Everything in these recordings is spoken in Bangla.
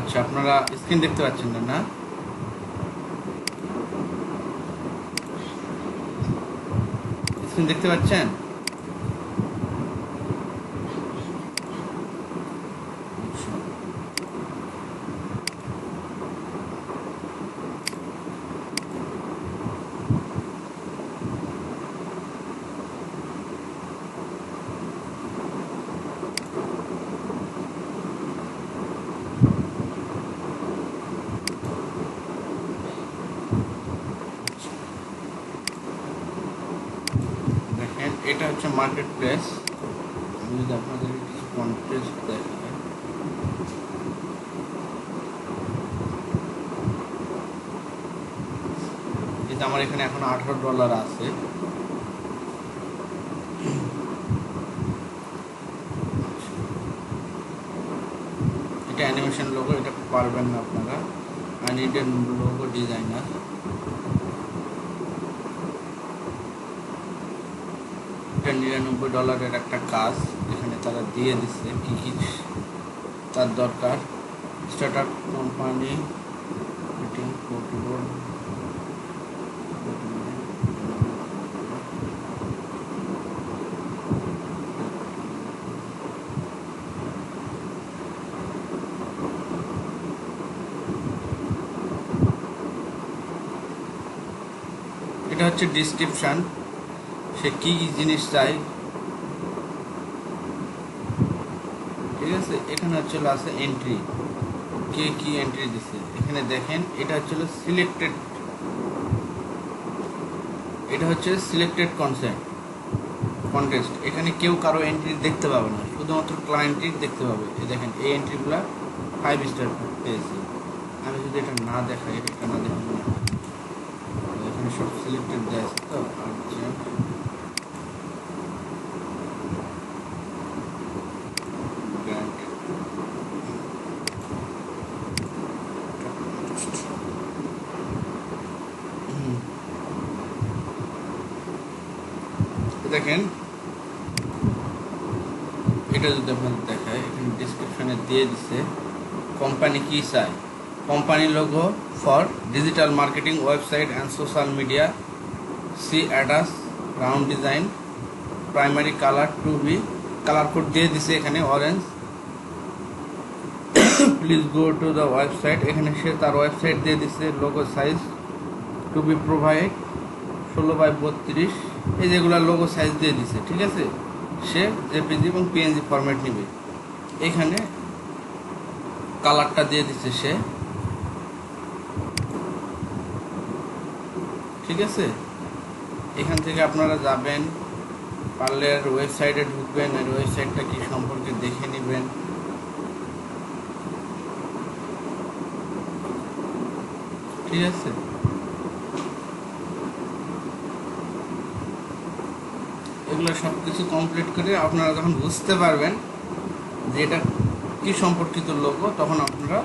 আচ্ছা, আপনারা স্ক্রিন দেখতে পাচ্ছেন না? না, স্ক্রিন দেখতে পাচ্ছেন? দেখেন, এটা হচ্ছে মার্কেট প্লেস। আমি যদি আপনাদের কিছু কন্টেস্ট দেখাই, কিন্তু আমার এখানে এখন $18 আছে। এটা অ্যানিমেশন লোগো, এটা পারবেন না আপনারা। I need a logo designer. এটা $99 একটা কাজ, এখানে তারা দিয়ে দিচ্ছে কি কি তার দরকার। স্টার্ট আপ কোম্পানি, মিটিং, পোর্টবোর্ড, এটা হচ্ছে ডিসক্রিপশান, সে কী জিনিস চাই। ঠিক আছে, এখানে হচ্ছে আছে এন্ট্রি, কে কি এন্ট্রি দিছে এখানে দেখেন। এটা হচ্ছে সিলেক্টেড, এটা হচ্ছে সিলেক্টেড কন্টেস্ট। এখানে কেউ কারো এন্ট্রি দেখতে পাবে না, শুধুমাত্র ক্লায়েন্টই দেখতে পাবে। এই দেখেন, এই এন্ট্রিগুলো 5 স্টার পেয়েছে। আমি যদি এটা না দেখাই, এটা না দেখাই, এখানে সব সিলেক্টেড দেওয়া আছে। তো আর দেখেন, এটা যদি আপনাদের দেখায়, এখানে ডিসক্রিপশনে দিয়ে দিচ্ছে কোম্পানি কি চায়। Company logo for digital marketing, website and social media, see ads, round design, primary colour to be, colour code দিয়ে দিছে এখানে orange. Please go to the website, এখানে সে তার ওয়েবসাইট দিয়ে দিচ্ছে। Logo size to be provide 16x32, এই যেগুলো লোগো সাইজ দিয়ে দিছে। ঠিক আছে, সে জেপিজি এবং পিএনজি ফরম্যাট নেবে। এখানে কালারটা দিয়ে দিচ্ছে সে। ঠিক আছে, এখান থেকে আপনারা যাবেন, পারলে ওয়েবসাইটে ঢুকবেন, আর ওয়েবসাইটটা কি সম্পর্কে দেখে নেবেন। ঠিক আছে, এগুলো সব কিছু কমপ্লিট করে আপনারা যখন বুঝতে পারবেন যে এটা কি সম্পর্কিত লোগো, তখন আপনারা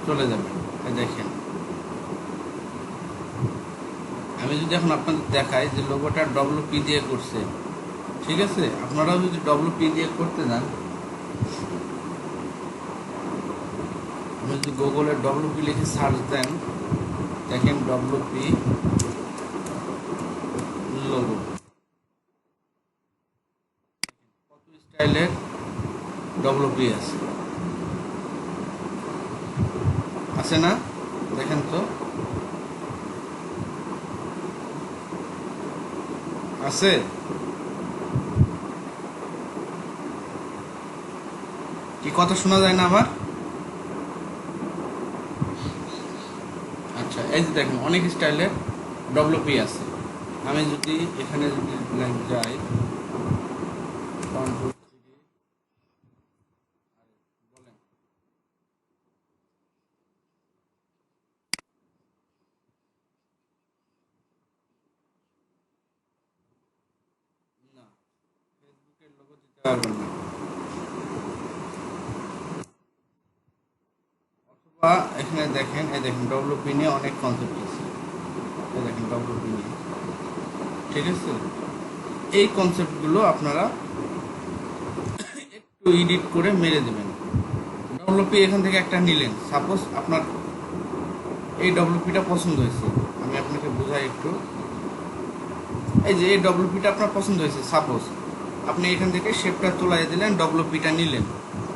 চলে যাবেন। দেখেন, আমি যদি এখন আপনাদের দেখাই যে লোগোটা WP দিয়ে করছে। ঠিক আছে, আপনারাও যদি WP দিয়ে করতে যান, আপনি যদি গুগলে WP লিখে সার্চ দেন, দেখেন WP লোগো কত স্টাইলের WP আছে না? দেখেন তো, আছে। কি কথা শোনা যায় না আমার? আচ্ছা, এই যে দেখেন, অনেক স্টাইলের WP আছে। আমি যদি এখানে যদি যাই, না, ফেসবুকের লোগো দিতে পারবেন না। অথবা এখানে দেখেন, এই দেখেন WP নিয়ে অনেক কনসেপ্ট আছে। এই দেখেন WP নিয়ে। ঠিক আছে, এই কনসেপ্টগুলো আপনারা একটু এডিট করে মেরে দেবেন। ডব্লিউপি এখান থেকে একটা নিলেন, সাপোজ আপনার এই ডব্লিউপিটা পছন্দ হয়েছে, আমি আপনাকে বোঝাই একটু। এই যে এই ডব্লিউপিটা আপনার পছন্দ হয়েছে, সাপোজ আপনি এখান থেকে শেপটা তোলাই দিলেন, ডব্লিউপিটা নিলেন,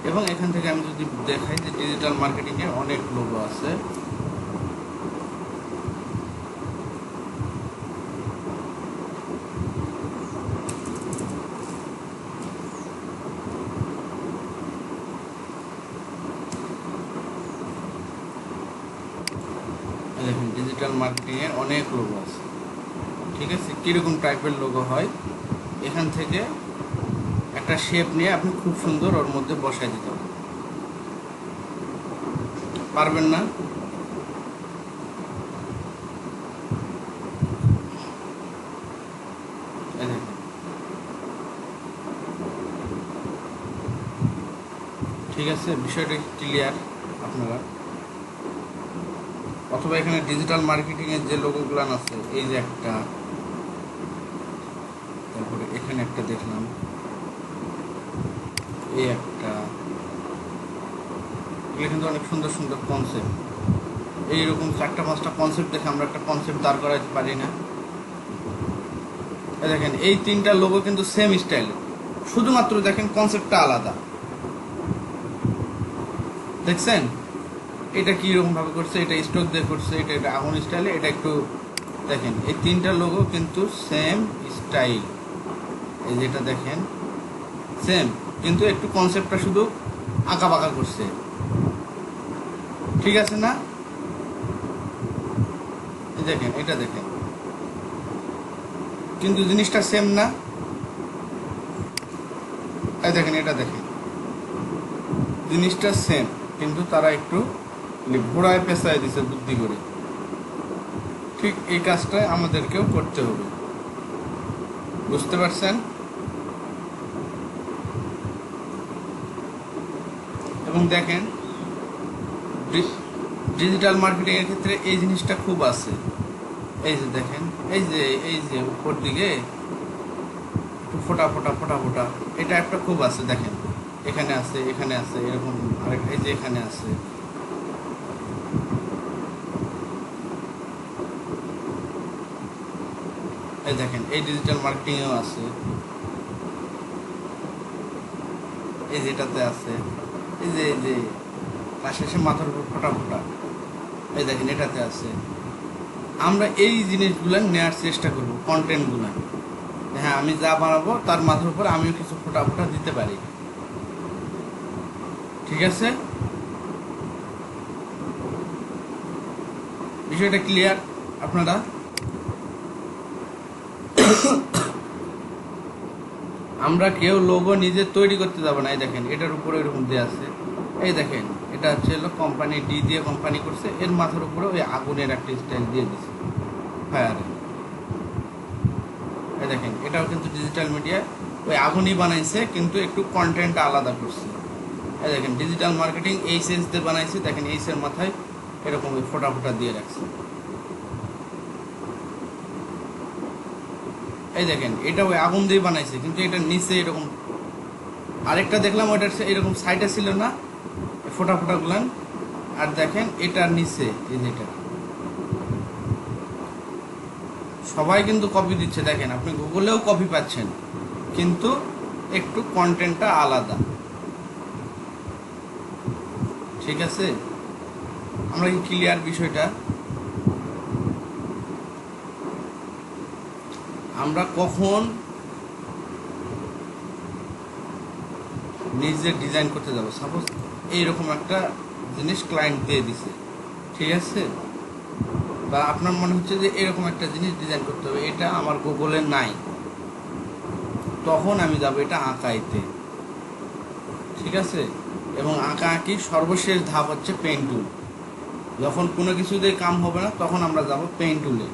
এবং এখান থেকে আমি যদি দেখাই যে ডিজিটাল মার্কেটিংয়ে অনেক লোগো আছে। দেখুন ডিজিটাল মার্কেটিংয়ে অনেক লোগো আছে, ঠিক আছে। কীরকম টাইপের লোগো হয়, এখান থেকে একটা শেপ নিয়ে আপনি খুব সুন্দর ওর মধ্যে বসাই দিতে পারবেন না? ঠিক আছে, বিষয়টা ক্লিয়ার আপনারা? অথবা এখানে ডিজিটাল মার্কেটিংয়ের যে লোগোগুলো আছে, এই যে একটা, তারপরে এখানে একটা দেখলাম, এই একটা, এগুলো কিন্তু অনেক সুন্দর সুন্দর কনসেপ্ট। এইরকম 4-5টা কনসেপ্ট দেখে আমরা একটা কনসেপ্ট দাঁড় করাতে পারি না? দেখেন এই 3টা লোগো কিন্তু সেম স্টাইল, শুধুমাত্র দেখেন কনসেপ্টটা আলাদা। দেখছেন এটা কীরকম ভাবে করছে, এটা স্ট্রোক দিয়ে করছে, এটা আগুন স্টাইলে, এটা একটু দেখেন এই 3টা লোগো কিন্তু সেম স্টাইল। এই যেটা দেখেন সেম, কিন্তু একটু কনসেপ্টটা শুধু আঁকা বাঁকা করছে, ঠিক আছে না? দেখেন এটা দেখেন, কিন্তু জিনিসটা সেম না? এই দেখেন এটা দেখেন, জিনিসটা সেম, কিন্তু তারা একটু ঘোড়ায় পেঁচায় দিছে বুদ্ধি করে। ঠিক এই কাজটা আমাদেরকেও করতে হবে, বুঝতে পারছেন? এবং দেখেন ডিজিটাল মার্কেটিং এর ক্ষেত্রে এই জিনিসটা খুব আছে। এই যে দেখেন, এই যে উপর দিকে একটু ফোটা ফোটা ফোটা ফোটা, এটা একটা খুব আছে। দেখেন এখানে আছে, এখানে আছে, এরকম আরেক, এই যে এখানে আছে। এই দেখেন এই ডিজিটাল মার্কেটিংয়েও আছে, এই যেটাতে আছে, এই যে শেষে মাথার উপর ফোটা ফোটা, এই দেখেন এটাতে আছে। আমরা এই জিনিসগুলো নেওয়ার চেষ্টা করবো, কন্টেন্টগুলো। হ্যাঁ, আমি যা বানাবো তার মাথার উপর আমিও কিছু ফোটা ফোটা দিতে পারি, ঠিক আছে? বিষয়টা ক্লিয়ার আপনারা? আমরা কেউ লোগো নিজে তৈরি করতে যাবো না। এই দেখেন এটার উপরে এরকম দিয়ে আছে, এই দেখেন এটা হচ্ছে হলো কোম্পানি ডি দিয়ে কোম্পানি করছে, এর মাথার উপরে ওই আগুনের একটা স্টাইল দিয়ে দিচ্ছে ফায়ারে। এই দেখেন এটাও কিন্তু ডিজিটাল মিডিয়া ওই আগুনই বানাইছে, কিন্তু একটু কন্টেন্টটা আলাদা করছে। এই দেখেন ডিজিটাল মার্কেটিং এই সেন্স দিয়ে বানাইছে, দেখেন এই সের মাথায় এরকম ওই ফোটা ফোটা দিয়ে রাখছে। এই দেখেন এটা ওই আগুন দিয়ে বানাইছে, কিন্তু এটা নিচে এরকম আরেকটা দেখলাম, ওইটা এরকম সাইডে ছিল না ফোটা ফোটা গুলান। আর দেখেন এটার নিচে এই যেটা, সবাই কিন্তু কপি দিচ্ছে। দেখেন আপনি গুগলেও কপি পাচ্ছেন, কিন্তু একটু কন্টেন্টটা আলাদা, ঠিক আছে? আমরা কি ক্লিয়ার বিষয়টা? আমরা কখন নিজে ডিজাইন করতে যাব, সাপোজ এইরকম একটা জিনিস ক্লায়েন্ট দিয়ে দিছে, ঠিক আছে? বা আপনার মনে হচ্ছে যে এরকম একটা জিনিস ডিজাইন করতে হবে, এটা আমার গুগলে নাই, তখন আমি যাব এটা আঁকাইতে, ঠিক আছে? এবং আঁকা আঁকি সর্বশেষ ধাপ হচ্ছে পেন টুল। যখন কোনো কিছু দিয়ে কাম হবে না, তখন আমরা যাব পেন টুলে।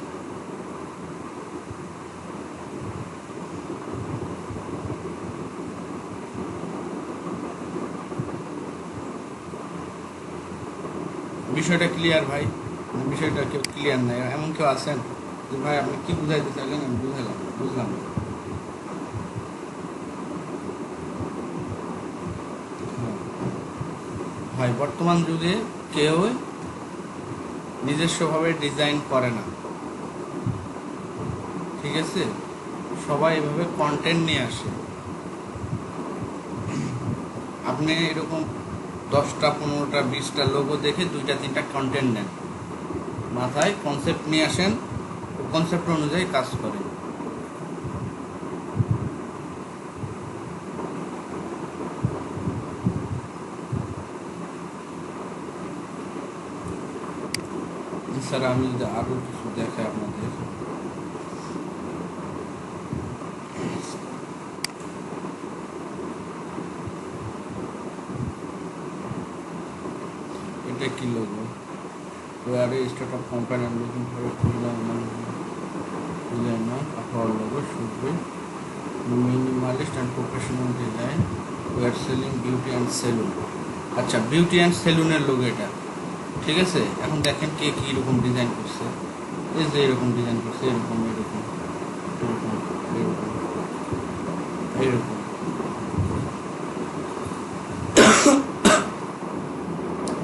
বিষয়টা ক্লিয়ার ভাই? বিষয়টা কেউ ক্লিয়ার নাই? এমন কেউ আছেন যে ভাই আপনি কি বুঝাইতে চাইলেন? আমি বুঝলাম। ভাই বর্তমান যুগে কেউ নিজস্বভাবে ডিজাইন করে না, ঠিক আছে? সবাই এভাবে কন্টেন্ট নিয়ে আসে। আপনি এরকম 10টা 15টা 20টা লোগো দেখে 2টা 3টা কন্টেন্ট নেন, মাথায় কনসেপ্ট নিয়ে আসেন, কনসেপ্ট অনুযায়ী কাজ করেন। স্যার আমি যদি আরও কিছু দেখাই আপনাদের, এটা কি logo? Where a startup company and looking for a designer, our logo should be minimalist and professional design. We are selling beauty and salon. আচ্ছা, বিউটি অ্যান্ড সেলুনের লোগো এটা, ঠিক আছে? এখন দেখেন কে কী রকম ডিজাইন করছে। এই যে এরকম ডিজাইন করছে, এরকম এরকম এরকম এরকম এরকম,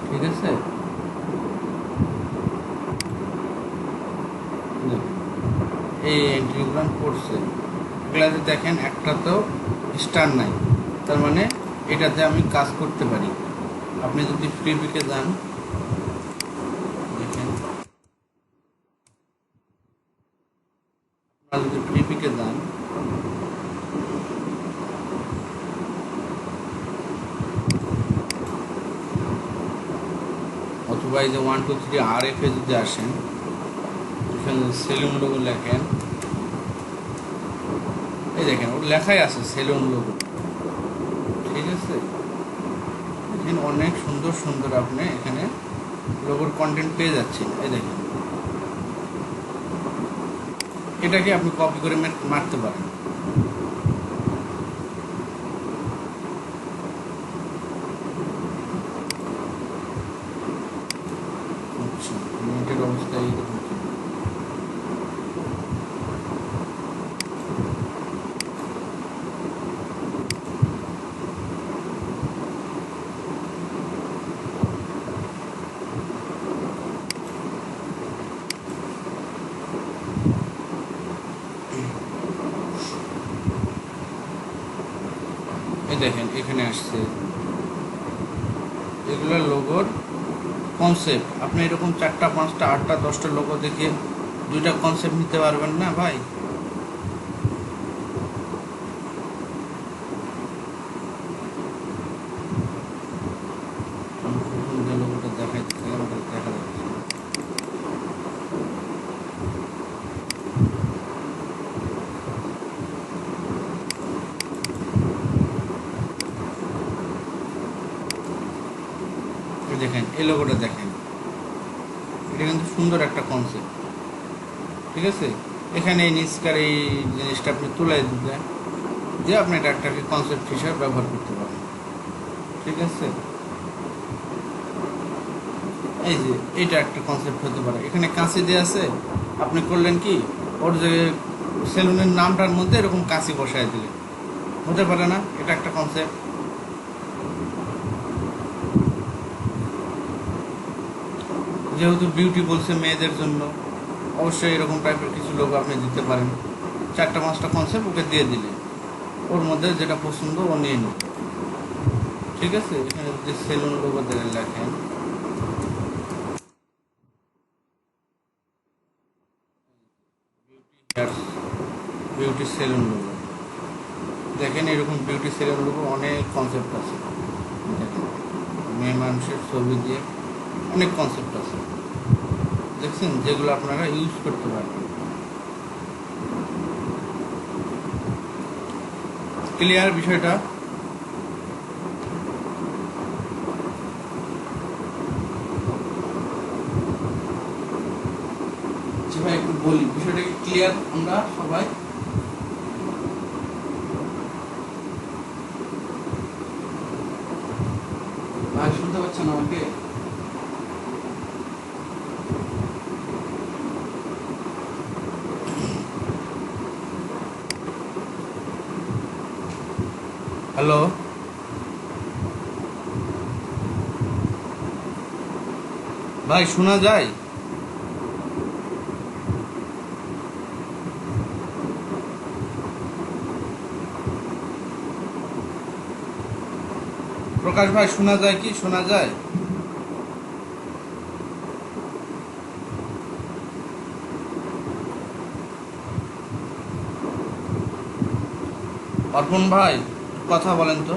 ঠিক আছে? এই এন্ট্রিগুলো করছে, এগুলাতে দেখেন একটাতেও স্টার নাই, তার মানে এটাতে আমি কাজ করতে পারি। আপনি যদি ফ্রি পিকে যান, দেখেন আপনারা যদি ফ্রি পিকে যান, অথবা এই যে 1 2 3 RF এ যদি আসেন, এখানে সেলুন লোগো লেখেন, এই দেখেন ওর লেখাই আছে সেলুন লোগো, ঠিক আছে? দেখেন অনেক সুন্দর সুন্দর আপনি এখানে লোগোর কন্টেন্ট পেয়ে যাচ্ছেন। এই দেখেন, এটাকে আপনি কপি করে মারতে পারেন। আচ্ছা, নেটের অবস্থা এইরকম। এই দেখেন এখানে আসছে, এগুলো লোগোর কনসেপ্ট। আপনি এরকম 4টা 5টা 8টা 10টা লোগো দেখে 2টা কনসেপ্ট নিতে পারবেন না ভাই। যে লোগোটা দেখাইতে দেখা যাচ্ছে, দেখেন এই লোগোটা দেখেন, এটা কিন্তু সুন্দর একটা কনসেপ্ট, ঠিক আছে? এখানে এই নিচকার এই জিনিসটা আপনি তুলে দিলেন, যে আপনি এটা একটাকে কনসেপ্ট হিসাবে ব্যবহার করতে পারেন, ঠিক আছে? এই যে এটা একটা কনসেপ্ট হতে পারে। এখানে কাঁচি দিয়ে আছে, আপনি করলেন কি, ওর যে সেলুনের নামটার মধ্যে এরকম কাঁচি বসায় দিলেন, হতে পারে না? এটা একটা কনসেপ্ট। যেহেতু বিউটি বলছে মেয়েদের জন্য, অবশ্যই এরকম টাইপের কিছু লোগো আপনি দিতে পারেন। 4টা 5টা কনসেপ্ট ওকে দিয়ে দিলেন, ওর মধ্যে যেটা পছন্দ ও নিয়ে নিল, ঠিক আছে? এখানে যদি সেলুন লোগো দিয়ে লেখেন, বিউটি সেলুন লোগো, দেখেন এরকম বিউটি সেলুন লোগো অনেক কনসেপ্ট আছে। দেখেন মেয়ে মানুষের ছবি দিয়ে অনেক কনসেপ্ট আছে, দেখছেন, যেগুলো আপনারা ইউজ করতে পারবেন। ক্লিয়ার বিষয়টা? ভাই একটু বলি বিষয়টা কি ক্লিয়ার? আমরা সবাই ভাই শুনতে পাচ্ছেন আমাকে? হ্যালো। ভাই শোনা যায়? প্রকাশ ভাই শোনা যায় কি? শোনা যায়? অর্পণ ভাই কথা বলেন তো।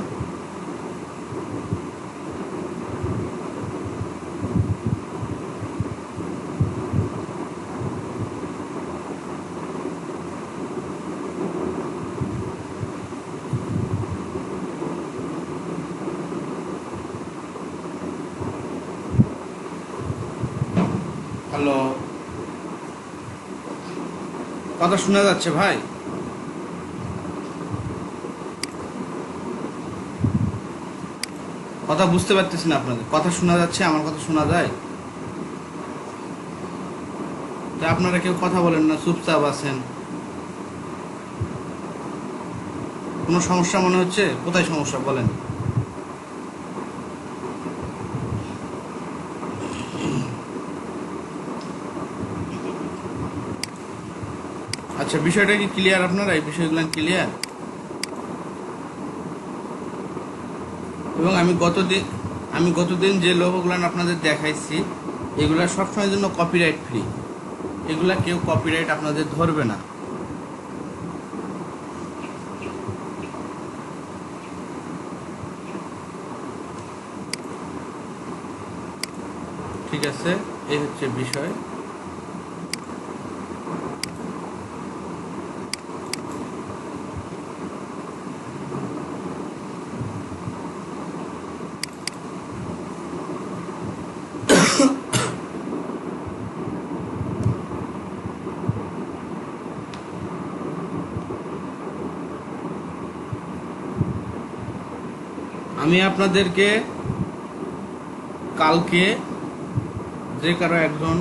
হ্যালো, কথা শোনা যাচ্ছে ভাই? কথা বুঝতে পারতেছি না আপনাদের কথা শোনা যাচ্ছে? আমার কথা শোনা যায়? তা আপনারা কেউ কথা বলেন না, চুপচাপ আছেন। কোনো সমস্যা মনে হচ্ছে? কোথায় সমস্যা বলেন? আচ্ছা, বিষয়টা কি ক্লিয়ার? আপনারা এই বিষয়গুলো ক্লিয়ার? এবং আমি গতদিন যে লোগোগুলো আপনাদের দেখাইছি, এগুলা সবসময়ের জন্য কপিরাইট ফ্রি। এগুলা কেউ কপিরাইট আপনাদের ধরবে না। ঠিক আছে, এই হচ্ছে বিষয়। আমি আপনাদেরকে কালকে যে কারো একজন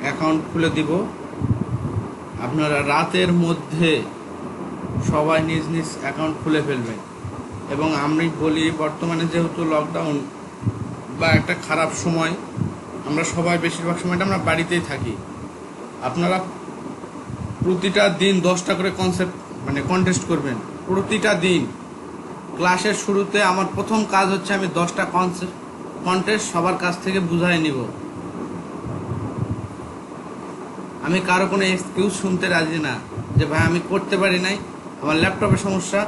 অ্যাকাউন্ট খুলে দিব। আপনারা রাতের মধ্যে সবাই নিজ নিজ অ্যাকাউন্ট খুলে ফেলবেন। এবং আমি বলি, বর্তমানে যেহেতু লকডাউন বা একটা খারাপ সময়, আমরা সবাই বেশিরভাগ সময়টা আমরা বাড়িতেই থাকি। আপনারা প্রতিটা দিন 10টা করে কন্টেস্ট করবেন। প্রতিটা দিন ক্লাসের শুরুতে আমার প্রথম কাজ হচ্ছে আমি 10টা কন্টেস্ট সবার কাছ থেকে বুঝাই নিব। আমি কারো কোনো এক্সকিউজ শুনতে রাজি না যে ভাই আমি করতে পারি নাই, আমার ল্যাপটপের সমস্যা,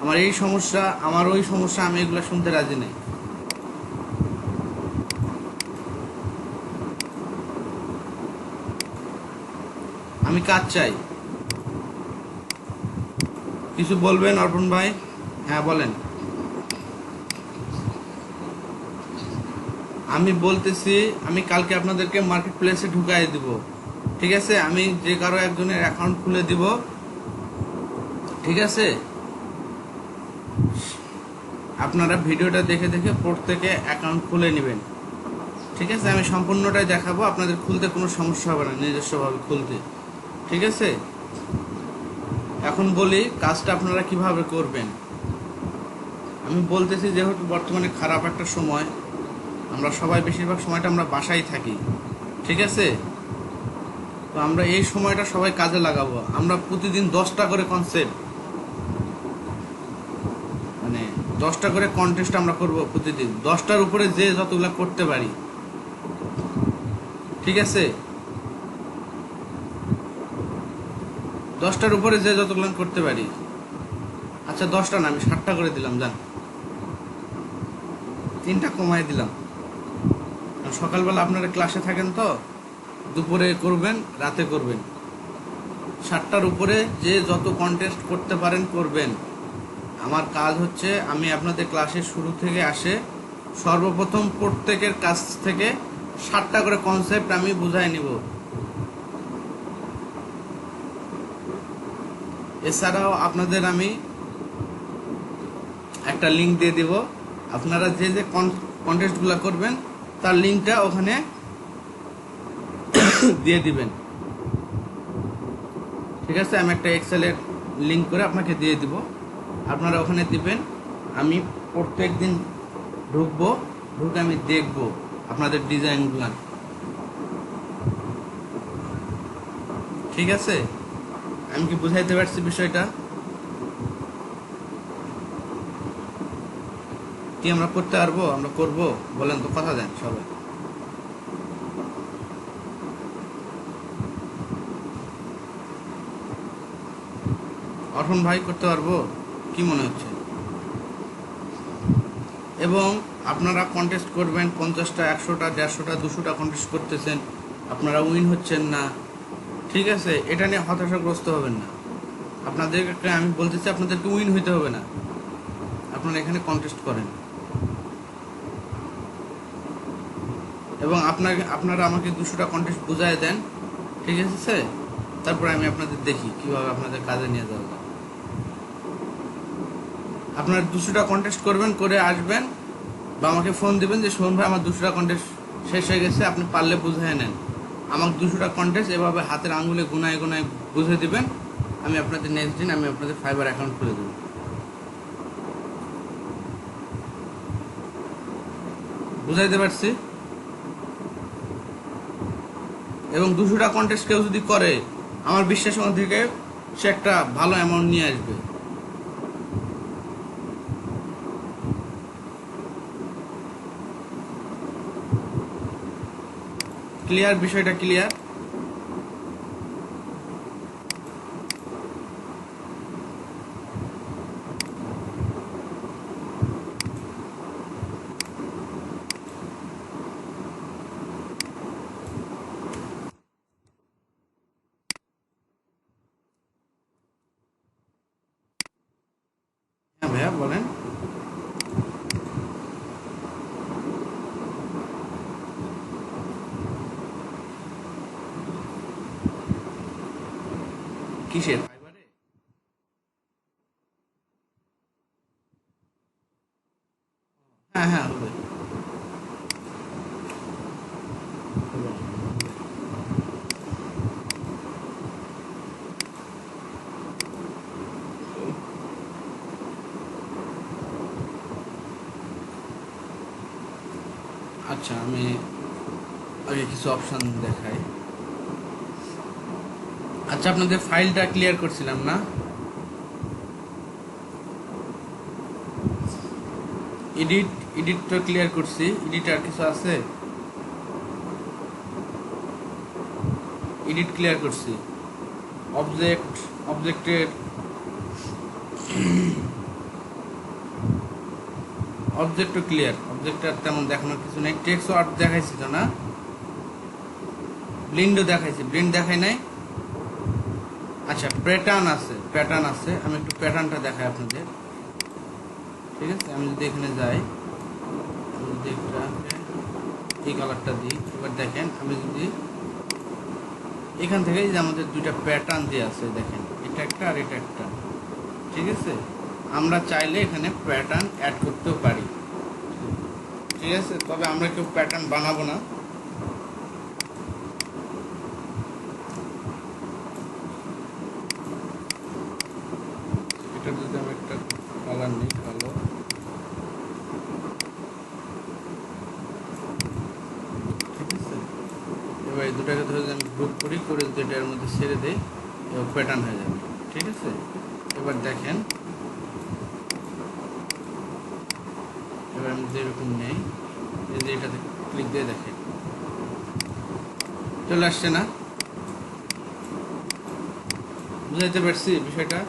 আমার এই সমস্যা, আমার ওই সমস্যা, আমি এগুলো শুনতে রাজি নাই। আমি কাজ চাই। কিছু বলবেন অর্পণ ভাই? হ্যাঁ বলেন। আমি বলতেছি, আমি কালকে আপনাদেরকে মার্কেট প্লেসে ঢুকাই দিব। ঠিক আছে, আমি যে কারো একজনের অ্যাকাউন্ট খুলে দিব। ঠিক আছে, আপনারা ভিডিওটা দেখে দেখে প্রত্যেকে অ্যাকাউন্ট খুলে নেবেন। ঠিক আছে, আমি সম্পূর্ণটাই দেখাবো, আপনাদের খুলতে কোনো সমস্যা হবে না নিজস্বভাবে খুলতে। ঠিক আছে, এখন বলি কাজটা আপনারা কিভাবে করবেন। আমি বলতেছি, যেহেতু বর্তমানে খারাপ একটা সময়, আমরা সবাই বেশিরভাগ সময়টা আমরা বাসায় থাকি। ঠিক আছে, তো আমরা এই সময়টা সবাই কাজে লাগাবো। আমরা প্রতিদিন 10টা করে কনসেপ্ট, 10টা করে কন্টেস্ট আমরা করব প্রতিদিন। 10টার উপরে যে যতগুলো করতে পারি। ঠিক আছে, 10টার উপরে যে যতগুলো করতে পারি। আচ্ছা 10টা না, আমি 7টা করে দিলাম, যান 3টা কমাই দিলাম। সকালবেলা আপনারা ক্লাসে থাকেন, তো দুপুরে করবেন, রাতে করবেন। 7টার উপরে যে যত কন্টেস্ট করতে পারেন করবেন। আমার কাজ হচ্ছে, আমি আপনাদের ক্লাসের শুরু থেকে আসে সর্বপ্রথম প্রত্যেকের কাছ থেকে 7টা করে কনসেপ্ট আমি বুঝাই নিব। এছাড়াও আপনাদের আমি একটা লিঙ্ক দিয়ে দিব। আপনারা যে যে কন্টেস্টগুলো করবেন তার লিঙ্কটা ওখানে দিয়ে দিবেন। ঠিক আছে, আমি একটা এক্সেলের লিঙ্ক করে আপনাকে দিয়ে দিব, আপনারা ওখানে দিবেন। আমি প্রত্যেক দিন ঢুকে আমি দেখব আপনাদের ডিজাইনগুলো। ঠিক আছে, আমি কি বুঝাইতে পারছি বিষয়টা? কি আমরা করতে পারবো? আমরা করব, বলেন তো, কথা দেন সবাই। অর্পণ ভাই, করতে পারবো কি মনে হচ্ছে? এবং আপনারা কন্টেস্ট করবেন 50টা, 100টা, 150টা, 200টা কন্টেস্ট করতেছেন, আপনারা উইন হচ্ছেন না। ঠিক আছে, এটা নিয়ে হতাশাগ্রস্ত হবেন না। আপনাদেরকে আমি বলতেছি, আপনাদেরকে উইন হইতে হবে না, আপনারা এখানে কন্টেস্ট করেন এবং আপনারা আমাকে 200টা কন্টেস্ট বুঝাই দেন। ঠিক আছে, তারপরে আমি আপনাদের দেখি কিভাবে আপনাদের কাজে নিয়ে যাওয়া যায়। আপনারা 200টা কন্টেস্ট করবেন, করে আসবেন বা আমাকে ফোন দিবেন যে সোহন ভাই আমার 200টা কন্টেস্ট শেষ হয়ে গেছে, আপনি পারলে বুঝাই নেন। আমাকে 200টা কন্টেস্ট এভাবে হাতের আঙুলে গুনায় গুনায় বুঝে দিবেন, আমি আপনাদের নেক্সট দিন আমি আপনাদের ফাইবার অ্যাকাউন্ট খুলে দেবো। বুঝাইতে পারছি? এবং 200টা কন্টেস্ট কেউ যদি করে, আমার বিশ্বাস ওখান থেকে সে একটা ভালো অ্যামাউন্ট নিয়ে আসবে। ক্লিয়ার? বিষয়টা ক্লিয়ার? হ্যাঁ ভাইয়া, বলেন। কিসের ফাইবারে? হ্যাঁ হ্যাঁ, হবে। আচ্ছা, আমি আগে কিছু অপশন দেখাই। আচ্ছা, আপনাদের ফাইলটা ক্লিয়ার করছিলাম না? এডিট তো ক্লিয়ার করছি। এডিট আর কিছু আছে? এডিট ক্লিয়ার করছি। অবজেক্টের অবজেক্টও ক্লিয়ার। অবজেক্টটা তেমন দেখানোর কিছু নেই। টেক্সট আর্ট দেখাইছি তো না? ব্লিন্ডও দেখাইছি। ব্লিন্ড দেখাই নাই? আচ্ছা, প্যাটার্ন আছে। আমি একটু প্যাটার্নটা দেখাই আপনাদের। ঠিক আছে, আমি যদি এখানে যাই, আমি যদি এই কালারটা দিই, এবার দেখেন, আমি যদি এখান থেকে যে আমাদের দুইটা প্যাটার্ন দিয়ে আছে, দেখেন, এটা একটা আর এটা একটা। ঠিক আছে, আমরা চাইলে এখানে প্যাটার্ন অ্যাড করতেও পারি। ঠিক আছে, তবে আমরা কেউ প্যাটার্ন বানাবো না। এটা যদি আমি একটা কালার নিই, কালো, ঠিক আছে, এবার এই দুটাকে ধরে যদি আমি গ্রুপ করে যদি এটার মধ্যে ছেড়ে দিই, এবার প্যাটার্ন হয়ে যাবে। ঠিক আছে, এবার দেখেন, এবার আমি যদি এরকম নেই, এই যে এটাতে ক্লিক দিয়ে দেখেন চলে আসছে না? বুঝাইতে পারছি বিষয়টা?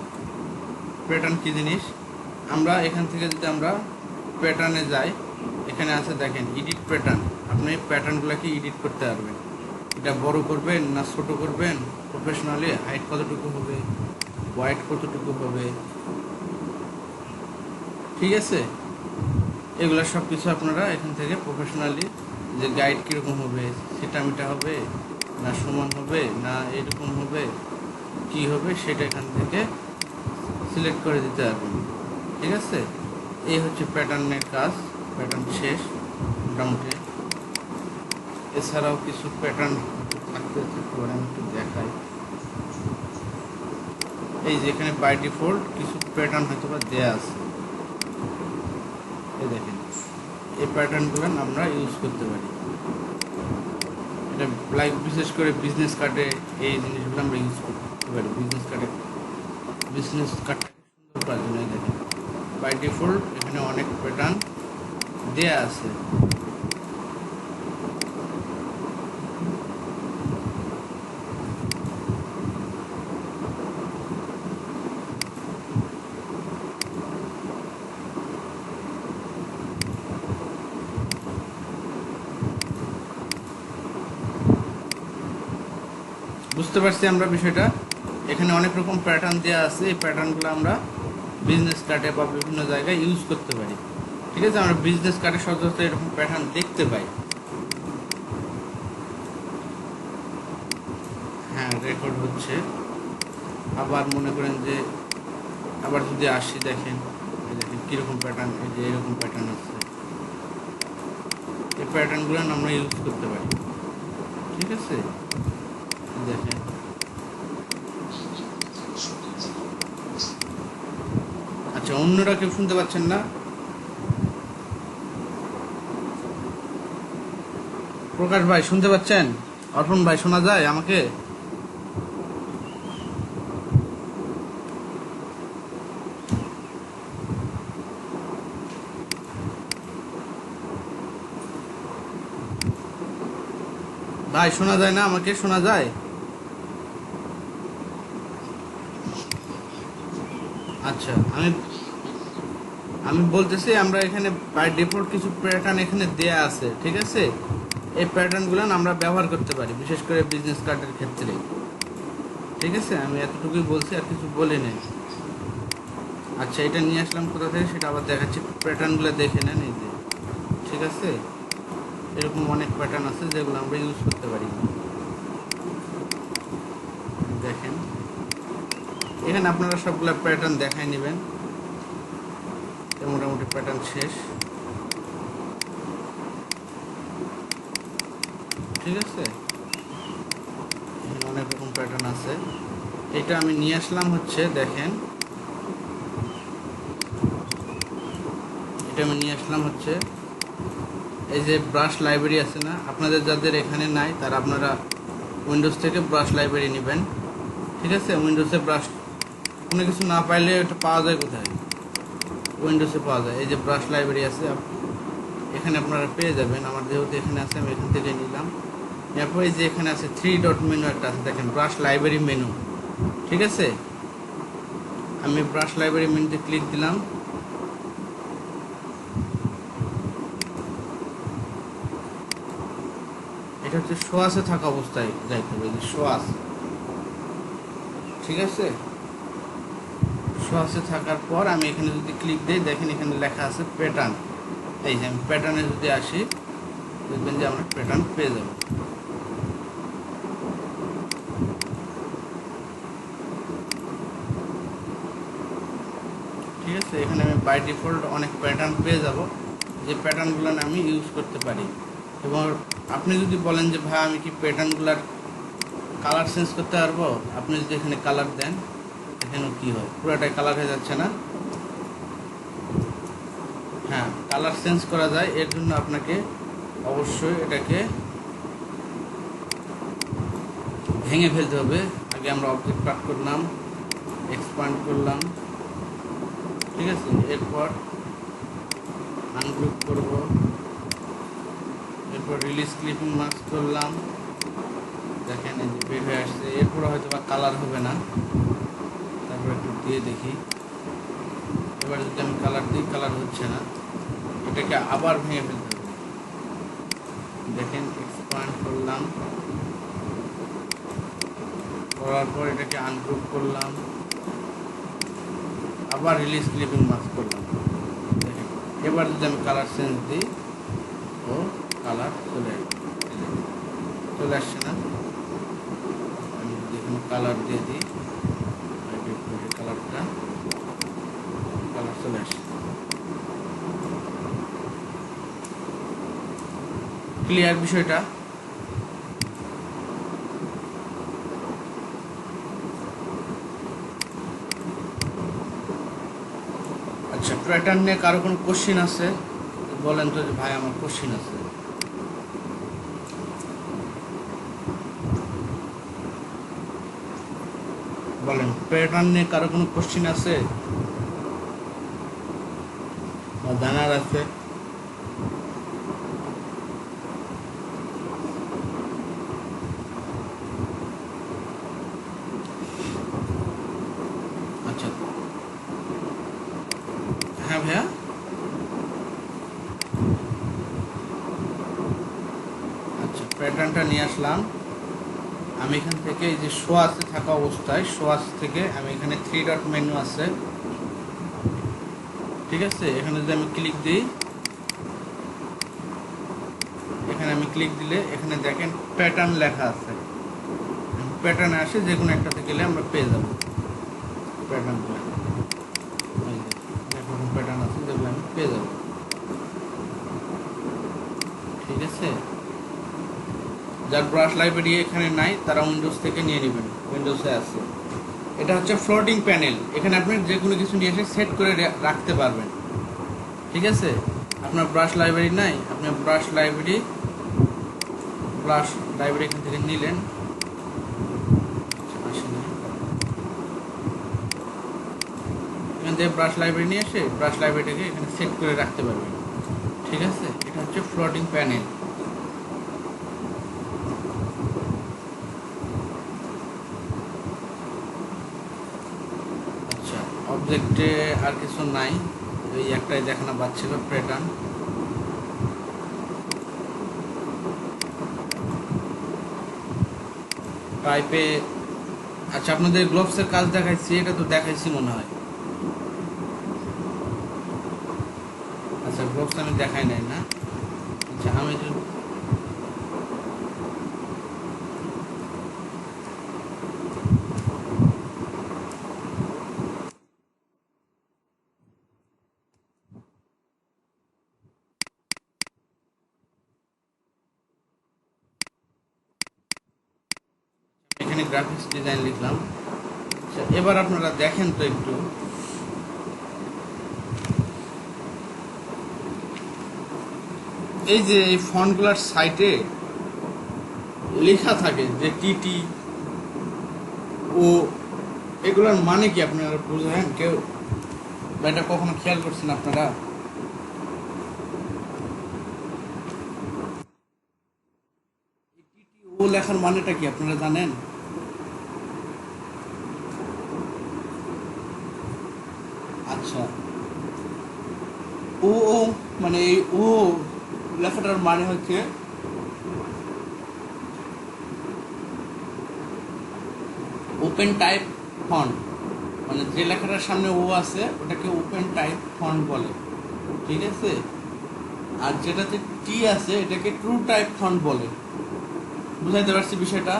প্যাটার্ন কি জিনিস? আমরা এখান থেকে যদি আমরা প্যাটার্নে যাই, এখানে আছে দেখেন এডিট প্যাটার্ন। আপনি প্যাটার্নগুলোকে এডিট করতে পারবেন। এটা বড় করবেন না ছোট করবেন, প্রফেশনালি হাইট কতটুকু হবে, ওয়াইড কতটুকু হবে, ঠিক আছে, এগুলো সব কিছু আপনারা এখান থেকে প্রফেশনালি, যে গাইড কীরকম হবে, সেটামিটা হবে না সমান হবে না এরকম হবে, কি হবে, সেটা এখান থেকে সিলেক্ট করে দিতে পারবেন। ঠিক আছে, এই হচ্ছে প্যাটার্নের কাজ। প্যাটার্ন শেষ মোটামুটি। এছাড়াও কিছু প্যাটার্ন থাকতে পারে, আমি একটু দেখাই। এই যে এখানে বাই ডিফল্ট কিছু প্যাটার্ন হয়তো বা দেওয়া আছে, এই দেখেন, এই প্যাটার্নগুলো আমরা ইউজ করতে পারি। এটা লাইক বিশেষ করে বিজনেস কার্ডে এই জিনিসগুলো আমরা ইউজ করতে পারি। বিজনেস কার্ডটাকে সুন্দর করার জন্য দেখেন বাই ডিফল্ট এখানে অনেক প্যাটার্ন দেয়া আছে। বুঝতে পারছি আমরা বিষয়টা। এখানে অনেক রকম প্যাটার্ন দেওয়া আছে, এই প্যাটার্নগুলো আমরা বিজনেস কার্ডে বা বিভিন্ন জায়গায় ইউজ করতে পারি। ঠিক আছে, আমরা বিজনেস কার্ডে সচরাচর এরকম প্যাটার্ন দেখতে পাই। হ্যাঁ, রেকর্ড হচ্ছে। আবার মনে করেন যে আবার যদি আসি, দেখেন কীরকম প্যাটার্ন, এই যে এরকম প্যাটার্ন আছে, এই প্যাটার্নগুলো আমরা ইউজ করতে পারি। ঠিক আছে, দেখেন আচ্ছা, অন্যরা কেউ শুনতে পাচ্ছেন না? প্রকাশ ভাই শুনতে পাচ্ছেন? অর্পণ ভাই শোনা যায় আমাকে? ভাই শোনা যায় না আমাকে? শোনা যায়? আচ্ছা, আমি বলতেছি আমরা এখানে বাই ডিফল্ট কিছু প্যাটার্ন এখানে দেয়া আছে। ঠিক আছে, এই প্যাটার্নগুলো আমরা ব্যবহার করতে পারি বিশেষ করে বিজনেস কার্ডের ক্ষেত্রে। ঠিক আছে, আমি এতটুকুই বলছি, আর কিছু বলি নাই। আচ্ছা, এটা নিয়ে আসলাম কোথা থেকে সেটা আবার দেখাচ্ছি। প্যাটার্নগুলো দেখে নেন, এই যে। ঠিক আছে, এরকম অনেক প্যাটার্ন আছে যেগুলো আমরা ইউজ করতে পারি। দেখেন এখানে আপনারা সবগুলো প্যাটার্ন দেখাই নেবেন। মোটামুটি প্যাটার্ন শেষ। ঠিক আছে, এখানে অনেক রকম প্যাটার্ন আছে। এটা আমি নিয়ে আসলাম হচ্ছে, দেখেন এটা আমি নিয়ে আসলাম হচ্ছে এই যে ব্রাশ লাইব্রেরি আছে না, আপনাদের যাদের এখানে নাই তারা আপনারা উইন্ডোজ থেকে ব্রাশ লাইব্রেরি নেবেন। ঠিক আছে, উইন্ডোজে ব্রাশ কোনো কিছু না পাইলে এটা পাওয়া যায় কোথায়? উইন্ডোজে পাওয়া যায়। এই যে ব্রাশ লাইব্রেরি আছে, এখানে আপনারা পেয়ে যাবেন। আমার যেহেতু এখানে আছে আমি এখান থেকে নিলাম। এরপর এই যে এখানে আছে 3 ডট মেনু একটা আছে, দেখেন ব্রাশ লাইব্রেরি মেনু। ঠিক আছে, আমি ব্রাশ লাইব্রেরি মেনুতে ক্লিক দিলাম। এটা হচ্ছে শো আছে থাকা অবস্থায় যাইতে হবে, শো আছে। ঠিক আছে, শো আছে থাকার পর আমি এখানে যদি ক্লিক দিই, দেখেন এখানে লেখা আছে প্যাটার্ন। এই যে আমি প্যাটার্নে যদি আসি, দেখবেন যে আমরা প্যাটার্ন পেয়ে যাব। ঠিক আছে, এখানে আমি বাই ডিফল্ট অনেক প্যাটার্ন পেয়ে যাব, যে প্যাটার্নগুলো আমি ইউজ করতে পারি। এবং আপনি যদি বলেন যে ভাই আমি কি প্যাটার্নগুলোর কালার চেঞ্জ করতে পারবো, আপনি যদি এখানে কালার দেন, এখানে কি হয়, পুরোটাই কালার হয়ে যাচ্ছে না? হ্যাঁ, কালার চেঞ্জ করা যায়। এর জন্য আপনাকে অবশ্যই এটাকে ভেঙে ফেলতে হবে। আগে আমরা অবজেক্ট কাট করলাম, এক্সপান্ড করলাম। ঠিক আছে, এরপর আনগ্রুপ করব, এরপর রিলিজ ক্লিপিং মাস্ক করলাম। দেখেন এই যে বের হয়ে আসছে। এরপর হয়তো বা কালার হবে না, তারপর একটু দিয়ে দেখি। এবার যদি আমি কালার দিই, কালার হচ্ছে না। এটাকে আবার ভেঙে ফেলতে হবে। দেখেন এক্সপান্ড করলাম, করার পর এটাকে আনগ্রুপ করলাম, আবার রিলিজ ক্লিপিং মাস্ক করলাম। দেখেন এবার যদি আমি কালার চেঞ্জ দিই, ও কালার চলে আসছে না। আমি যদি এখানে কালার দিয়ে দিই, কালারটা কালার চলে আসছে। ক্লিয়ার বিষয়টা? আচ্ছা, প্যাটার্ন নিয়ে কারো কোনো কোশ্চিন আছে? বলেন তো যে ভাই আমার কোশ্চিন আছে। বলেন, প্যাটার্ন নিয়ে কারো কোনো কোশ্চিন আছে বা জানার আছে? আচ্ছা, হ্যাঁ ভাইয়া। আচ্ছা, প্যাটার্নটা নিয়ে আসলাম আমি এখান থেকে। এই যে শো আছে থাকা অবস্থায়, শো আস থেকে আমি এখানে 3 ডট মেনু আছে, ঠিক আছে। এখানে যদি আমি ক্লিক দিই, এখানে আমি ক্লিক দিলে এখানে দেখেন প্যাটার্ন লেখা আছে। প্যাটার্নে আসে যে কোনো একটাতে গেলে আমরা পেয়ে যাব প্যাটার্নগুলো। এই যে এরকম প্যাটার্ন আছে যেগুলো আমি পেয়ে যাব, ঠিক আছে। যার ব্রাশ লাইব্রেরি এখানে নাই তারা উইন্ডোজ থেকে নিয়ে নেবেন, উইন্ডোজে আছে। এটা হচ্ছে ফ্লোটিং প্যানেল, এখানে আপনি যে কোনো কিছু নিয়ে এসে সেট করে রাখতে পারবেন, ঠিক আছে। আপনার ব্রাশ লাইব্রেরি নাই, আপনি ব্রাশ লাইব্রেরি এখান থেকে নিলেন। এখান থেকে ব্রাশ লাইব্রেরি নিয়ে এসে ব্রাশ লাইব্রেরিটাকে এখানে সেট করে রাখতে পারবেন, ঠিক আছে। এটা হচ্ছে ফ্লোটিং প্যানেল। আচ্ছা, অবজেক্টে আর কিছু নাই, ওই একটাই দেখানো পাচ্ছিল প্যাটার্ন। টাইপে আচ্ছা, আপনাদের গ্লোভসের কাজ দেখাইছি, এটা তো দেখাইছি মনে হয়। আচ্ছা, গ্লোভস আমি দেখাই নাই না। আচ্ছা, আমি এখানে গ্রাফিক্স ডিজাইন লিখলাম। আচ্ছা, এবার আপনারা দেখেন তো একটু, এই যে এই ফন্টগুলার সাইটে লেখা থাকে যে টিটি ও, এগুলোর মানে কি আপনারা বুঝেন কেউ, বা এটা কখনো খেয়াল করছেন আপনারা? ও লেখার মানেটা কি আপনারা জানেন? আচ্ছা, ও ও মানে এই ও লেখাটার মানে হচ্ছে ওপেন টাইপ ফন্ট, মানে যে লেখাটার সামনে ও আছে ওটাকে ওপেন টাইপ ফন্ট বলে, ঠিক আছে। আর যেটাতে টি আছে এটাকে ট্রু টাইপ ফন্ট বলে। বুঝাইতে পারছি বিষয়টা?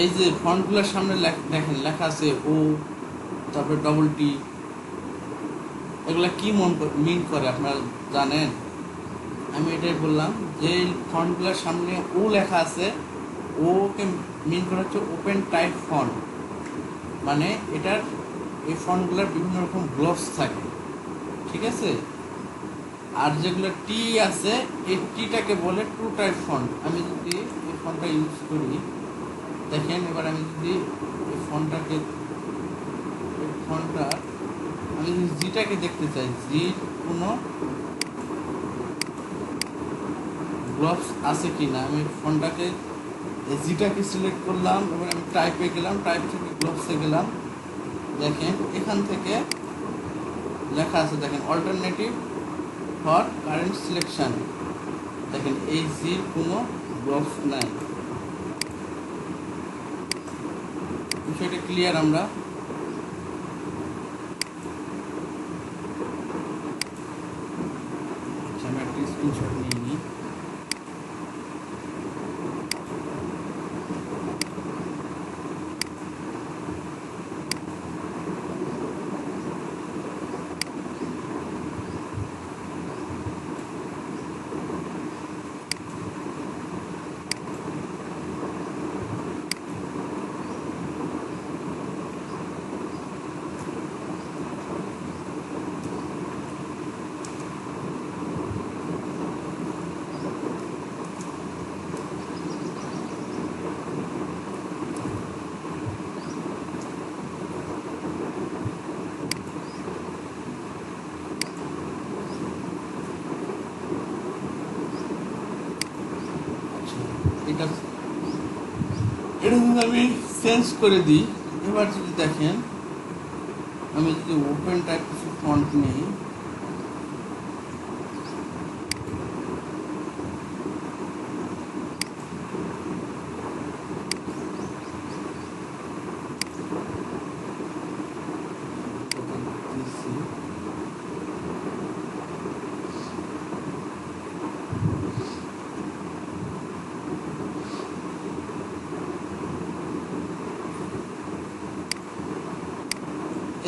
এই যে ফন্টগুলোর সামনে দেখেন লেখা আছে ও, তারপরে ডবল টি, এগুলা কি মিন করে আপনারা জানেন? আমি এটাই বললাম যে ফন্টগুলোর সামনে ও লেখা আছে, ওকে মিন করা হচ্ছে ওপেন টাইপ ফন্ট, মানে এটার এই ফন্টগুলোর বিভিন্ন রকম গ্লোভস থাকে, ঠিক আছে। আর যেগুলো টি আছে এই টিটাকে বলে ট্রু টাইপ ফন্ট। আমি যদি এই ফন্টটা ইউজ করি, দেখেন এবার আমি যদি এই ফন্টটাকে, এই ফন্টটা আমি যদি জিটাকে দেখতে চাই, জির কোনো গ্লোভস আছে কি না, আমি ফোনটাকে জিটাকে সিলেক্ট করলাম, এবার আমি টাইপে গেলাম, টাইপ থেকে গ্লোভসে গেলাম, দেখেন এখান থেকে লেখা আছে, দেখেন অল্টারনেটিভ ফর কারেন্ট সিলেকশন, দেখেন এই জির কোনো গ্লোভস নাই। বিষয়টা ক্লিয়ার? আমরা আমি একটা স্ক্রিনশট নিয়ে নিই। এটা যদি আমি চেঞ্জ করে দিই, এবার যদি দেখেন আমি যদি ওপেনটা কিছু ফন্ট নেই,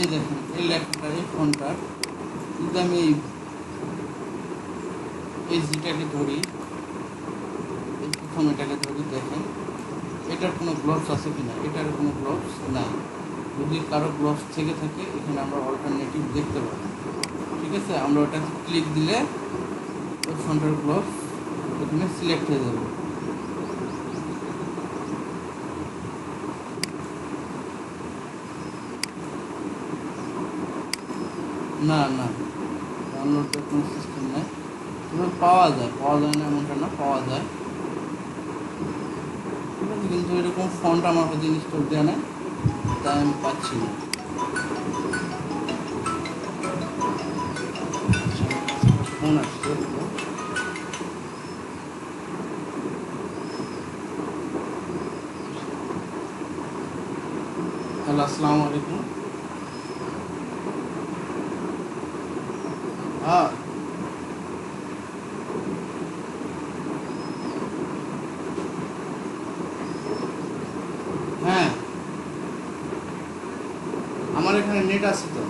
এই দেখেন এই লেখাটা, এই ফন্টটা যদি আমি এই জিটাকে ধরি, এই প্রথম এটাকে ধরি, দেখেন এটার কোনো গ্লোভস আছে কিনা, এটার কোনো গ্লোভস নাই। যদি কারো গ্লোভস থেকে থাকে এখানে আমরা অল্টারনেটিভ দেখতে পাবো। ঠিক আছে, আমরা ওটা ক্লিক দিলে ওই ফন্টের গ্লোভস এখানে সিলেক্ট হয়ে যাবে। না না, ডাউনলোডের কোনো সিস্টেম নেই, তবে পাওয়া যায় না এমনটা না, পাওয়া যায়। ঠিক আছে, কিন্তু এরকম ফন্ট আমার কাছে ইনস্টল দেওয়া নেই, তাই আমি পাচ্ছি না। ফোন আসছে। হ্যালো, আসসালামু আলাইকুম। হ্যাঁ, হ্যাঁ আমার এখানে নেট আছে তো,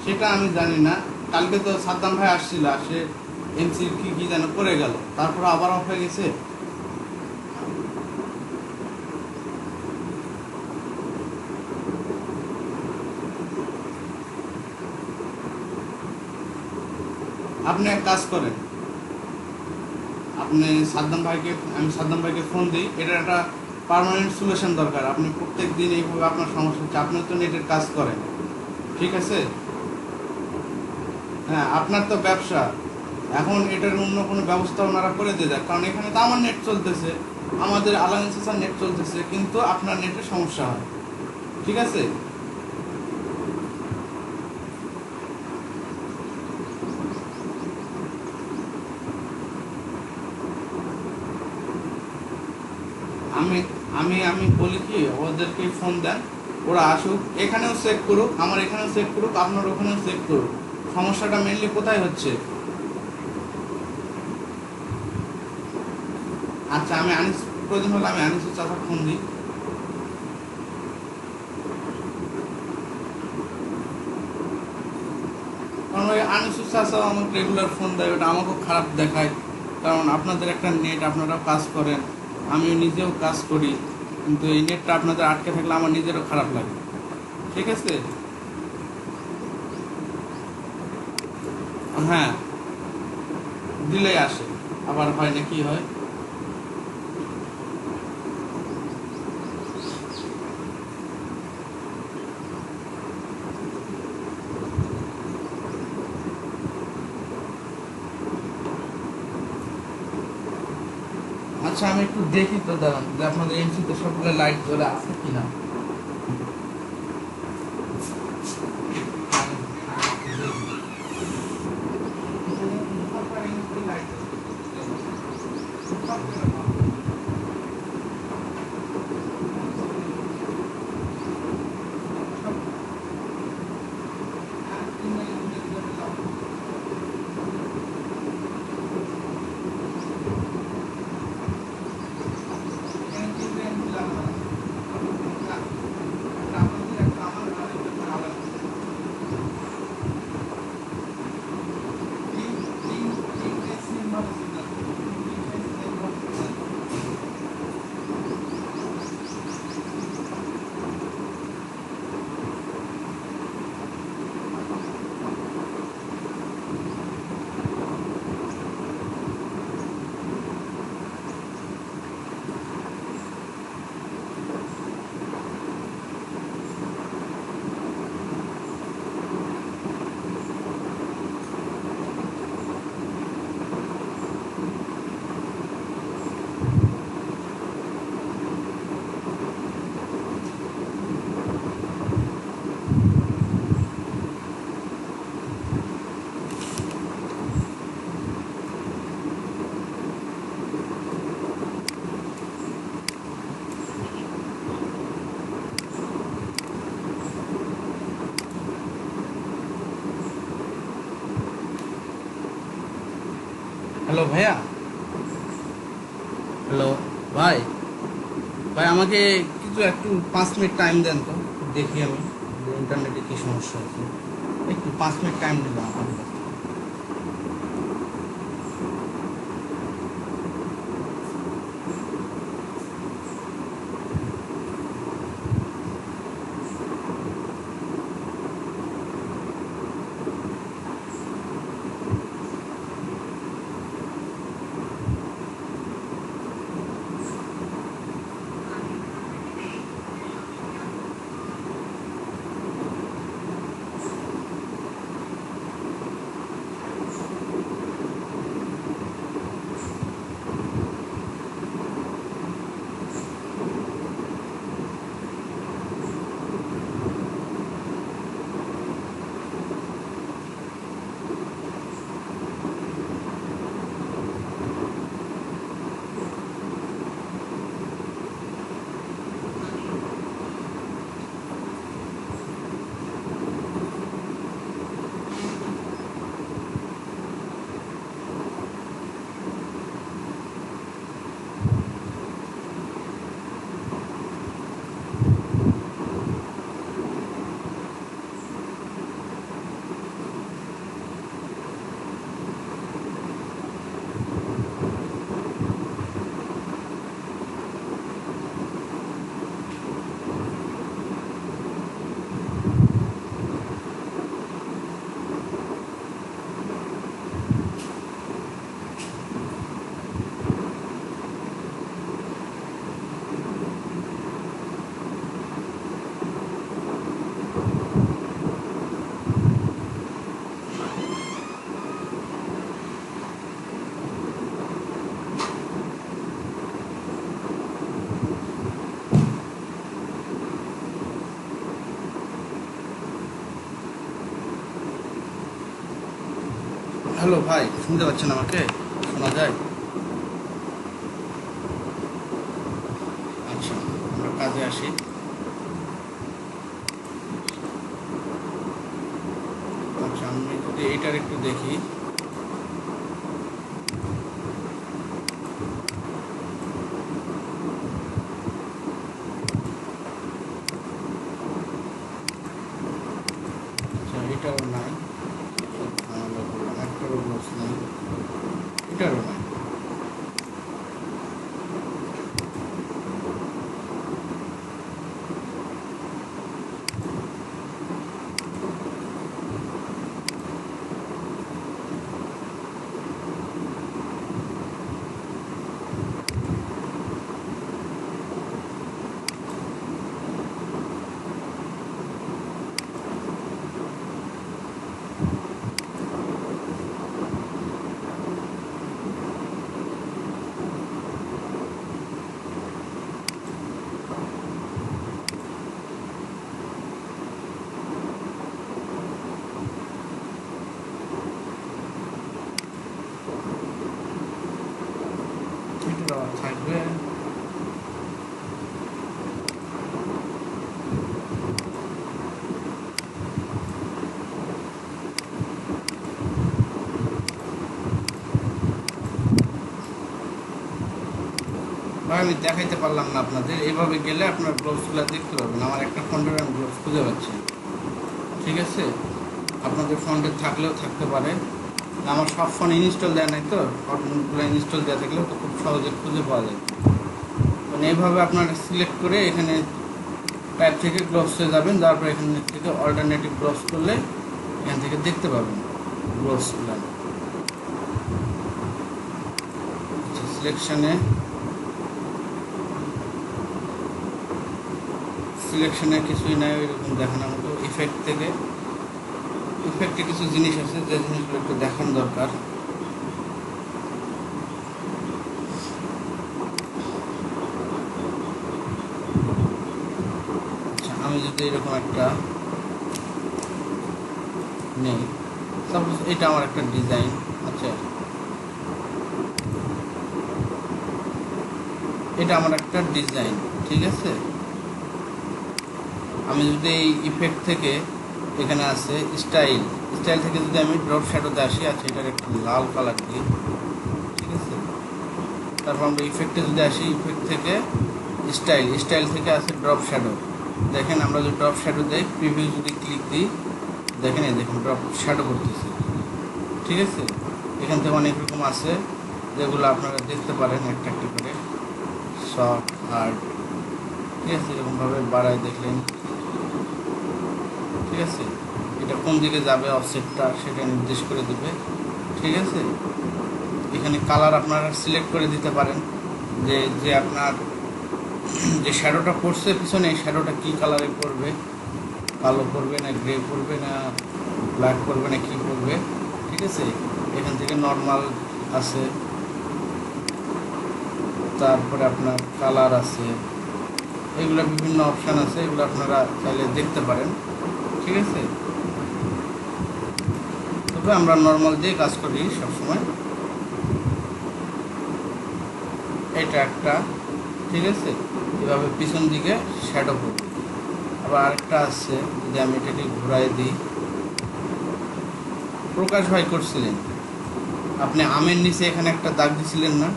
সেটা আমি জানি না। কালকে তো সাদ্দাম ভাই আসছিল, আসে এমসি কি যেন করে গেল, তারপর আবার অফ হয়ে গেছে। আপনি এক কাজ করেন, আপনি আমি সাদ্দাম ভাইকে ফোন দিই, এটার একটা পার্মানেন্ট সলিউশন দরকার। আপনি প্রত্যেক দিন এইভাবে আপনার সমস্যা হচ্ছে, আপনি তো নেটের কাজ করেন, ঠিক আছে? হ্যাঁ, আপনার তো ব্যবসা, এখন এটার অন্য কোনো ব্যবস্থা ওনারা করে দিয়ে দেয়, কারণ এখানে তো আমার নেট চলতেছে, আমাদের আলায়েন্সের নেট চলতেছে, কিন্তু আপনার নেটের সমস্যা হয়। ঠিক আছে, আমি আমি আমি বলি কি, ওদেরকে ফোন দেন, ওরা আসুক, এখানেও চেক করুক, আমার এখানেও চেক করুক, আপনার ওখানেও চেক করুক, সমস্যাটা মেনলি কোথায় হচ্ছে। আচ্ছা, আমি আনিস, প্রয়োজন হলে আমি আনিসের চাচা ফোন দিই। কারণ ওই আনিসুর চাচাও আমাকে রেগুলার ফোন দেয়, ওটা আমাকেও খারাপ দেখায়, কারণ আপনাদের একটা নেট, আপনারাও কাজ করেন, আমিও নিজেও কাজ করি, কিন্তু এই নেটটা আপনাদের আটকে থাকলে আমার নিজেরও খারাপ লাগে। ঠিক আছে, হ্যাঁ দিলেই আসে, আবার হয় না, কি হয়। আচ্ছা, আমি একটু দেখি তো, দাঁড়ান, যে আপনাদের এমসিতে সবগুলো লাইট জ্বলে আছে কিনা। হ্যালো ভাইয়া, হ্যালো ভাই, ভাই আমাকে কিছু একটু 5 মিনিট টাইম দেন তো, দেখি আমি ইন্টারনেটে কি সমস্যা আছে। একটু 5 মিনিট টাইম দিলাম আপনার কাছে। হ্যালো ভাই, শুনতে পাচ্ছেন আমাকে? শোনা যায়? আচ্ছা, আমরা কাজে আসি। আচ্ছা, আমি যদি এইটার একটু দেখি। আচ্ছা, এটাও নাই, ঝামেলা করলাম, একটারও গ্লোভস নাই, এটারও নাই। এটা থাকবে। ভাই আমি দেখাইতে পারলাম না আপনাদের, এইভাবে গেলে আপনার গ্লোভসগুলো দেখতে পাবেন। আমার একটা ফোনের আমি গ্লোভস খুঁজে পাচ্ছি, ঠিক আছে? আপনাদের ফোনটা থাকলেও থাকতে পারে। আমার সব ফোন ইনস্টল দেওয়া নাই, তো ফোনগুলো ইনস্টল দেওয়া থাকলেও তো খুব সহজে খুঁজে পাওয়া যায়। মানে এইভাবে আপনারা সিলেক্ট করে এখানে টাইপ থেকে গ্লোভসে যাবেন, তারপর এখান থেকে অল্টারনেটিভ গ্লোভস করলে এখান থেকে দেখতে পাবেন গ্লোভসগুলো। আচ্ছা, সিলেকশনে কিছুই নাই এরকম দেখানোর মতো। ইফেক্টে কিছু জিনিস আছে, যে জিনিসগুলো একটু দেখানো দরকার। আচ্ছা, আমি যদি এরকম একটা নেই, সাপোজ এটা আমার একটা ডিজাইন। আচ্ছা, এটা আমার একটা ডিজাইন, ঠিক আছে? আমি যদি এই ইফেক্ট থেকে এখানে আছে স্টাইল থেকে যদি আমি ড্রপ শ্যাডোতে আসি, আচ্ছা এটার একটু লাল কালার দিই, তারপর আমরা ইফেক্টে যদি আসি, ইফেক্ট থেকে স্টাইল থেকে আছে ড্রপ শ্যাডো। দেখেন আমরা যদি ড্রপ শ্যাডো দেই, প্রিভিউ যদি ক্লিক দিই, দেখেন এই দেখুন ড্রপ শ্যাডো করতেছে। ঠিক আছে, এখান থেকে অনেক রকম আছে যেগুলো আপনারা দেখতে পারেন একটা একটা করে, সফট হার্ড। ঠিক আছে, এরকমভাবে বাড়ায় দেখলেন। ঠিক আছে, এটা কোন দিকে যাবে অফসেটটা সেটা নির্দেশ করে দেবে। ঠিক আছে, এখানে কালার আপনারা সিলেক্ট করে দিতে পারেন যে যে আপনার যে শ্যাডোটা পড়ছে পিছনে, এই শ্যাডোটা কী কালারে পড়বে, কালো পড়বে না গ্রে পড়বে না ব্ল্যাক পড়বে না কী পড়বে। ঠিক আছে, এখান থেকে নর্মাল আছে, তারপরে আপনার কালার আছে, এগুলো বিভিন্ন অপশান আছে, এগুলো আপনারা চাইলে দেখতে পারেন। ঠিক আছে, তবে আমরা নর্মাল দিয়ে কাজ করি সবসময়। এটা একটা। ঠিক আছে, এভাবে পিছন দিকে শ্যাডো পড়বে। আবার আরেকটা আছে, যদি আমি এটাকে ঘুরাই দিই, প্রকাশ ভাই করছিলেন আপনি আমের নিচে এখানে একটা দাগ দিছিলেন না?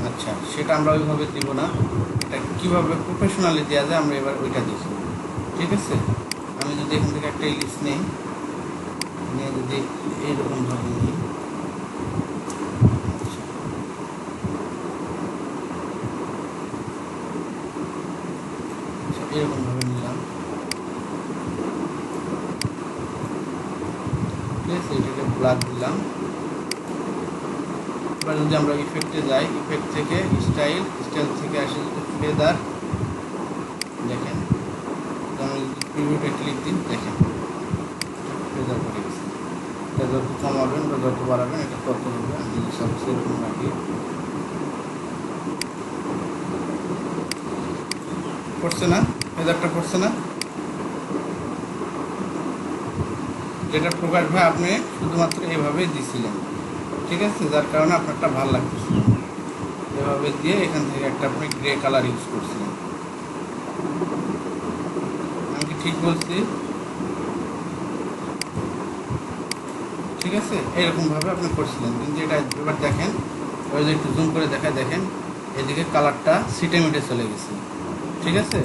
আচ্ছা, সেটা আমরা ওইভাবে দিব না, এটা কীভাবে প্রফেশনালি দেওয়া যায় আমরা এবার ওইটা দিচ্ছি। ঠিক আছে, আমি যদি এখান থেকে একটা ইলিশ নিই, নিয়ে যদি এইরকমভাবে নিই, এরকমভাবে নিলাম। ঠিক আছে, এটাকে ব্ল্যাক দিলাম। এবার যদি আমরা ইফেক্টে যাই, ইফেক্ট থেকে স্টাইল থেকে আসে যদি ফেদার, দেখেন আমি যদি প্রিভিউতে ক্লিক দিই, দেখেন ফেদার করে গেছে। এটা যত কমাবেন বা যত বাড়াবেন এটা তত হবে। আমি সবচেয়ে এরকম রাখি, পড়ছে না, ফেদারটা পড়ছে না, যেটা প্রকাশ ভাই আপনি শুধুমাত্র এভাবেই দিছিলেন। ঠিক আছে, যার কারণে আপনারটা ভালো লাগতেছিল, এভাবে দিয়ে এখান থেকে একটা আপনি গ্রে কালার ইউজ করছিলেন। আমি কি ঠিক বলছি? ঠিক আছে, এরকমভাবে আপনি করছিলেন, কিন্তু এটা এবার দেখেন, ওই যে একটু জুম করে দেখায়, দেখেন এদিকে কালারটা সিটে মিটে চলে গেছে। ঠিক আছে,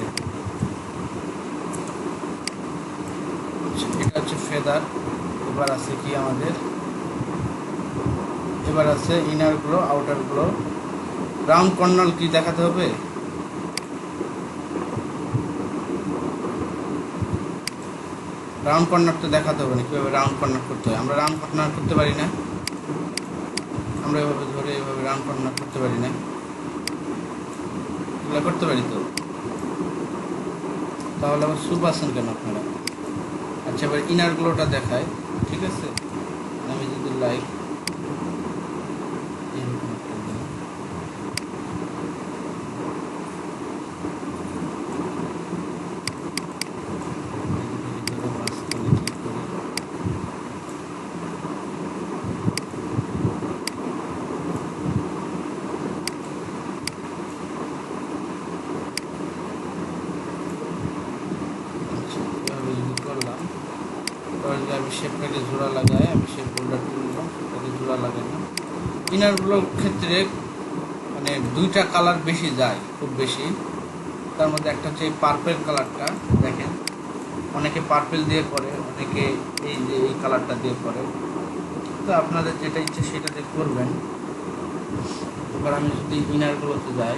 এটা হচ্ছে ফেদার। এবার আছে কি আমাদের, এবার আছে inner glow outer glow. Round corner কি দেখাতে হবে? রাউন্ড কর্নার তো দেখাতে হবে না, কীভাবে রাউন্ড কর্নার করতে হয়। আমরা রাউন্ড কর্নার করতে পারি না, আমরা এভাবে ধরে এভাবে রাউন্ড কর্নার করতে পারি না, এগুলো করতে পারি তো, তাহলে আবার সুপ আসেন কেন আপনারা? আচ্ছা, এবার ইনার গ্লোটা দেখায়। ঠিক আছে, আমি যদি লাইক আমি শেপটাকে জোড়া লাগাই, আমি শেপ বোল্ডার তুললাম, শেপটাকে জোড়া লাগালাম। ইনারগুলোর ক্ষেত্রে মানে দুইটা কালার বেশি যায়, খুব বেশি। তার মধ্যে একটা হচ্ছে এই পার্পেল কালারটা, দেখেন অনেকে পার্পেল দিয়ে করে, অনেকে এই যে এই কালারটা দিয়ে করে, তো আপনাদের যেটা ইচ্ছে সেটা দিয়ে করবেন। এবার আমি যদি ইনারগুলোতে যাই,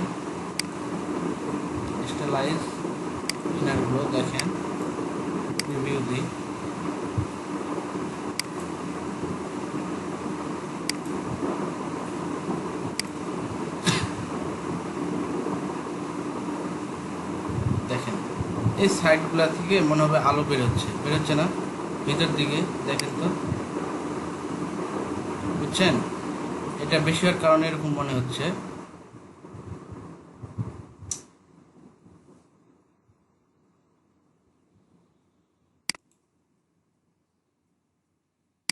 স্টাইলাইজ ইনারগুলো দেখেন, রিভিউ দিই, দেখেন এই সাইডগুলো থেকে মনে হবে আলো বেরোচ্ছে না ভিতর দিকে, দেখেন তো, বুঝছেন? এটা বেশি হওয়ার কারণে এরকম মনে হচ্ছে।